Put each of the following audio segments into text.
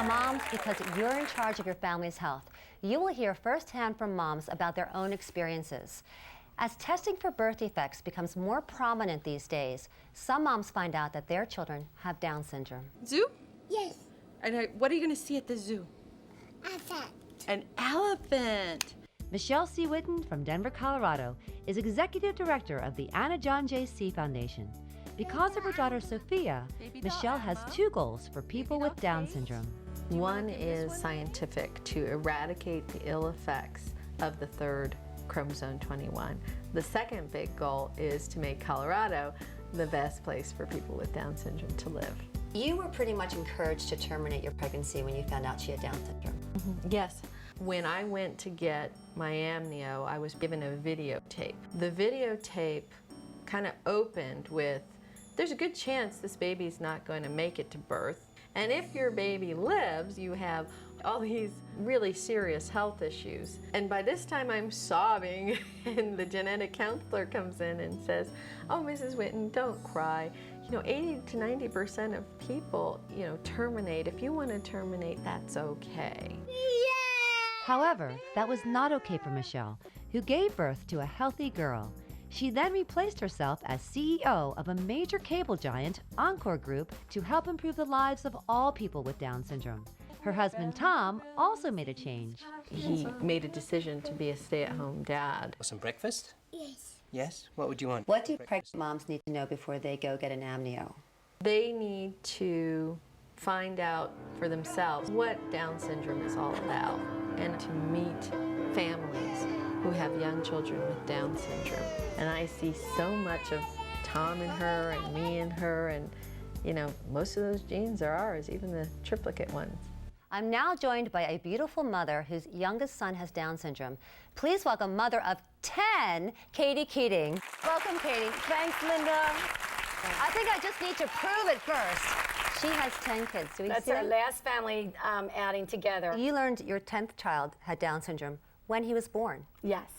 Now, moms, because you're in charge of your family's health, you will hear firsthand from moms about their own experiences. As testing for birth defects becomes more prominent these days, some moms find out that their children have Down syndrome. Zoo? Yes. And what are you going to see at the zoo? Elephant. An elephant. Michelle Sie Whitton from Denver, Colorado, is Executive Director of the Anna John J. See Foundation. Because of her daughter Sophia, Michelle has two goals for people with Down syndrome. One is scientific, to eradicate the ill effects of the third chromosome 21. The second big goal is to make Colorado the best place for people with Down syndrome to live. You were pretty much encouraged to terminate your pregnancy when you found out she had Down syndrome. Yes. When I went to get my amnio, I was given a videotape. The videotape kind of opened with, there's a good chance this baby's not going to make it to birth. And if your baby lives, you have all these really serious health issues. And by this time I'm sobbing and the genetic counselor comes in and says, oh, Mrs. Whitton, don't cry. You know, 80 to 90% of people, terminate. If you want to terminate, that's okay. However, that was not okay for Michelle, who gave birth to a healthy girl. She then replaced herself as CEO of a major cable giant, Encore Group, to help improve the lives of all people with Down syndrome. Her husband, Tom, also made a change. He made a decision to be a stay-at-home dad. Some breakfast? Yes. Yes? What would you want? What do pregnant moms need to know before they go get an amnio? They need to find out for themselves what Down syndrome is all about and to meet families who have young children with Down syndrome. And I see so much of Tom in her and me in her, and most of those genes are ours, even the triplicate ones. I'm now joined by a beautiful mother whose youngest son has Down syndrome. Please welcome mother of 10, Katie Keating. Welcome, Katie. Thanks, Linda. I think I just need to prove it first. She has 10 kids. Do we That's see our them? last family outing together. You learned your 10th child had Down syndrome when he was born. Yes,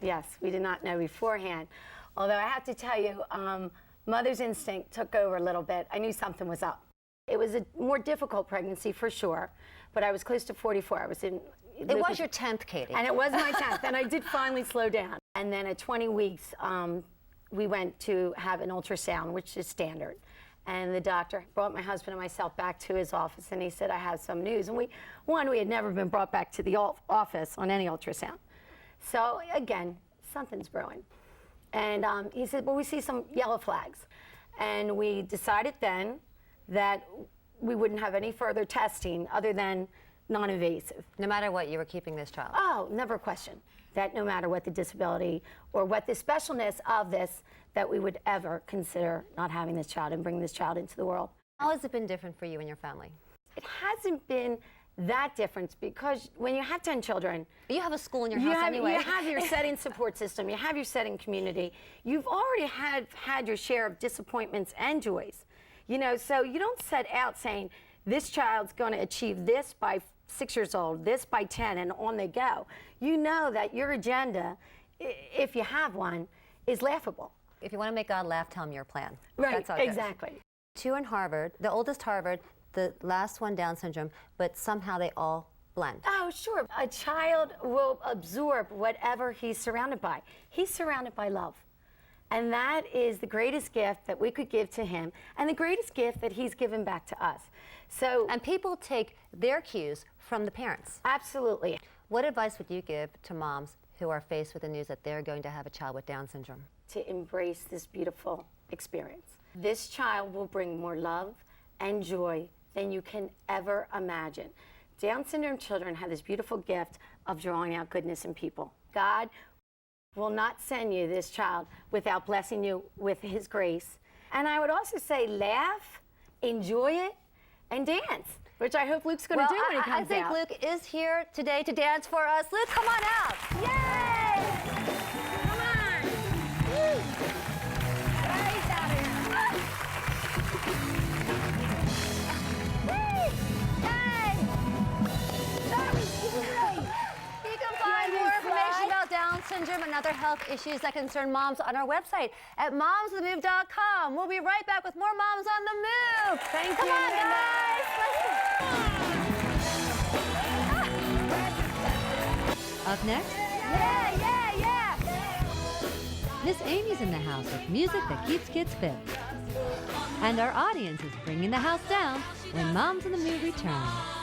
yes. We did not know beforehand. Although I have to tell you, mother's instinct took over a little bit. I knew something was up. It was a more difficult pregnancy for sure, but I was close to 44. I was in. It was your 10th, Katie. And it was my 10th, and I did finally slow down. And then at 20 weeks, we went to have an ultrasound, which is standard. And the doctor brought my husband and myself back to his office, and he said, I have some news. And we had never been brought back to the office on any ultrasound. So again, something's brewing. And he said, well, we see some yellow flags. And we decided then that we wouldn't have any further testing other than non-invasive. No matter what, you were keeping this child. Oh, never a question. That no matter what the disability or what the specialness of this, that we would ever consider not having this child and bringing this child into the world. How has it been different for you and your family? It hasn't been that different because when you have 10 children, You have a school in your house anyway. You have your setting support system, you have your setting community. You've already had your share of disappointments and joys. So you don't set out saying, this child's going to achieve this by 6 years old, this by 10, and on they go. You know that your agenda, if you have one, is laughable. If you want to make God laugh, tell him your plan. Right, That's how it goes. exactly. 2 in Harvard, the oldest Harvard, the last one Down syndrome, but somehow they all blend. Oh, sure. A child will absorb whatever he's surrounded by. He's surrounded by love. And that is the greatest gift that we could give to him, and the greatest gift that he's given back to us. So, And people take their cues from the parents. absolutely. What advice would you give to moms who are faced with the news that they're going to have a child with Down syndrome? To embrace this beautiful experience. This child will bring more love and joy than you can ever imagine. Down syndrome children have this beautiful gift of drawing out goodness in people. God will not send you this child without blessing you with his grace. And I would also say laugh, enjoy it, and dance, which I hope Luke's going to do when he comes out. I think Luke is here today to dance for us. Luke, come on out. Yay! Come on! Woo! Right out here. Woo! Yay! That was great! You can find more information about Down syndrome and other health issues that concern moms on our website at momsonthemove.com. We'll be right back with more Moms on the Move. Thank Come you, on, Linda. guys. Let's Up next, Yeah, yeah, yeah! Miss Amy's in the house with music that keeps kids fit. And our audience is bringing the house down when Moms in the Mood return.